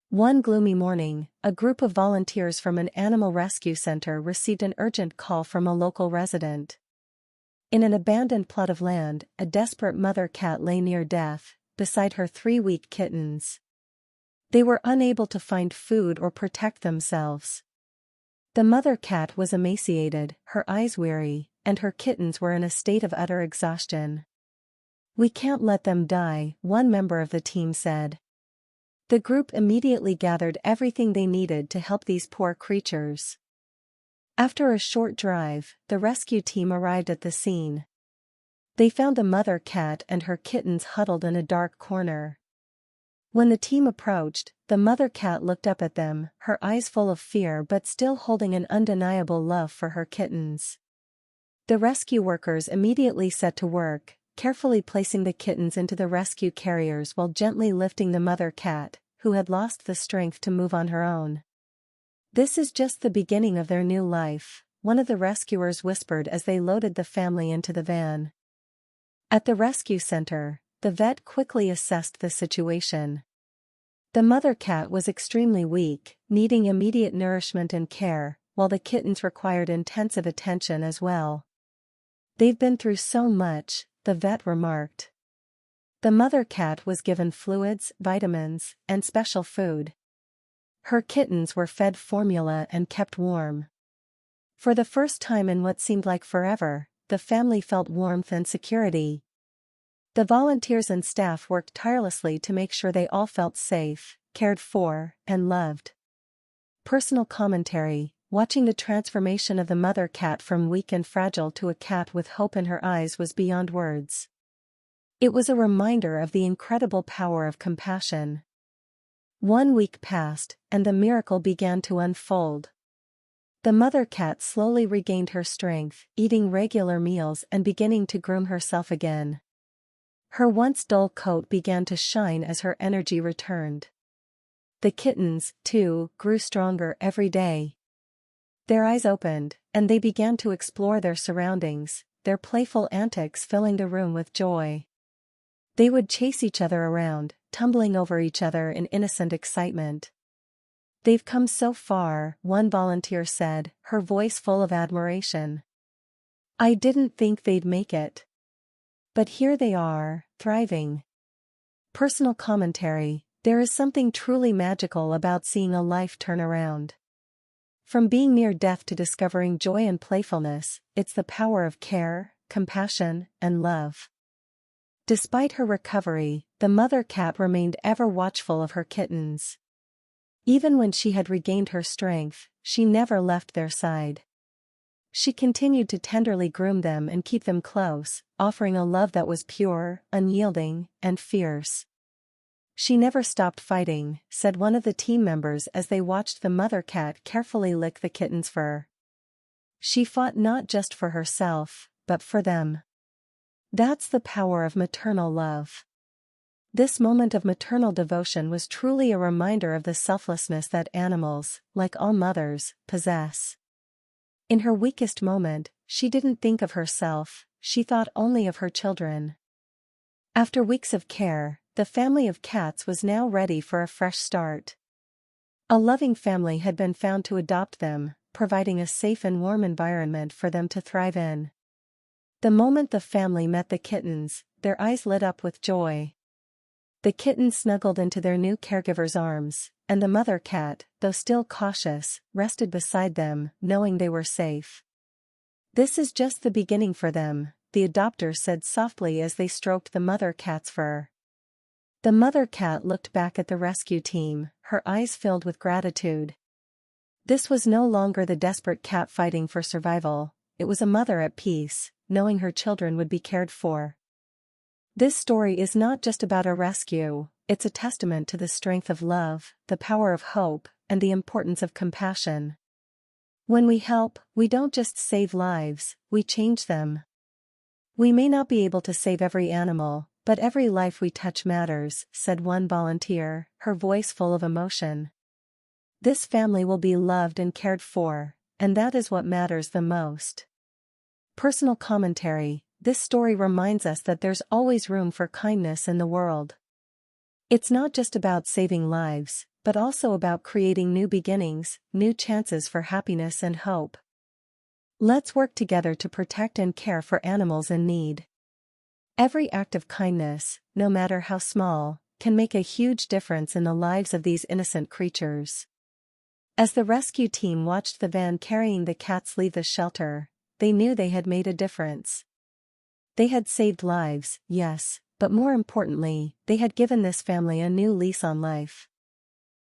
One gloomy morning, a group of volunteers from an animal rescue center received an urgent call from a local resident. In an abandoned plot of land, a desperate mother cat lay near death, beside her 3-week kittens. They were unable to find food or protect themselves. The mother cat was emaciated, her eyes weary, and her kittens were in a state of utter exhaustion. "We can't let them die," one member of the team said. The group immediately gathered everything they needed to help these poor creatures. After a short drive, the rescue team arrived at the scene. They found the mother cat and her kittens huddled in a dark corner. When the team approached, the mother cat looked up at them, her eyes full of fear but still holding an undeniable love for her kittens. The rescue workers immediately set to work, carefully placing the kittens into the rescue carriers while gently lifting the mother cat, who had lost the strength to move on her own. "This is just the beginning of their new life," one of the rescuers whispered as they loaded the family into the van. At the rescue center, the vet quickly assessed the situation. The mother cat was extremely weak, needing immediate nourishment and care, while the kittens required intensive attention as well. "They've been through so much," the vet remarked. The mother cat was given fluids, vitamins, and special food. Her kittens were fed formula and kept warm. For the first time in what seemed like forever, the family felt warmth and security. The volunteers and staff worked tirelessly to make sure they all felt safe, cared for, and loved. Personal commentary: watching the transformation of the mother cat from weak and fragile to a cat with hope in her eyes was beyond words. It was a reminder of the incredible power of compassion. 1 week passed, and the miracle began to unfold. The mother cat slowly regained her strength, eating regular meals and beginning to groom herself again. Her once dull coat began to shine as her energy returned. The kittens, too, grew stronger every day. Their eyes opened, and they began to explore their surroundings, their playful antics filling the room with joy. They would chase each other around, tumbling over each other in innocent excitement. "They've come so far," one volunteer said, her voice full of admiration. "I didn't think they'd make it. But here they are, thriving." Personal commentary: there is something truly magical about seeing a life turn around. From being near death to discovering joy and playfulness, it's the power of care, compassion, and love. Despite her recovery, the mother cat remained ever watchful of her kittens. Even when she had regained her strength, she never left their side. She continued to tenderly groom them and keep them close, offering a love that was pure, unyielding, and fierce. "She never stopped fighting," said one of the team members as they watched the mother cat carefully lick the kitten's fur. "She fought not just for herself, but for them." That's the power of maternal love. This moment of maternal devotion was truly a reminder of the selflessness that animals, like all mothers, possess. In her weakest moment, she didn't think of herself, she thought only of her children. After weeks of care, the family of cats was now ready for a fresh start. A loving family had been found to adopt them, providing a safe and warm environment for them to thrive in. The moment the family met the kittens, their eyes lit up with joy. The kittens snuggled into their new caregiver's arms, and the mother cat, though still cautious, rested beside them, knowing they were safe. "This is just the beginning for them," the adopter said softly as they stroked the mother cat's fur. The mother cat looked back at the rescue team, her eyes filled with gratitude. This was no longer the desperate cat fighting for survival, it was a mother at peace, knowing her children would be cared for. This story is not just about a rescue, it's a testament to the strength of love, the power of hope, and the importance of compassion. When we help, we don't just save lives, we change them. "We may not be able to save every animal, but every life we touch matters," said one volunteer, her voice full of emotion. "This family will be loved and cared for, and that is what matters the most." Personal commentary: this story reminds us that there's always room for kindness in the world. It's not just about saving lives, but also about creating new beginnings, new chances for happiness and hope. Let's work together to protect and care for animals in need. Every act of kindness, no matter how small, can make a huge difference in the lives of these innocent creatures. As the rescue team watched the van carrying the cats leave the shelter, they knew they had made a difference. They had saved lives, yes, but more importantly, they had given this family a new lease on life.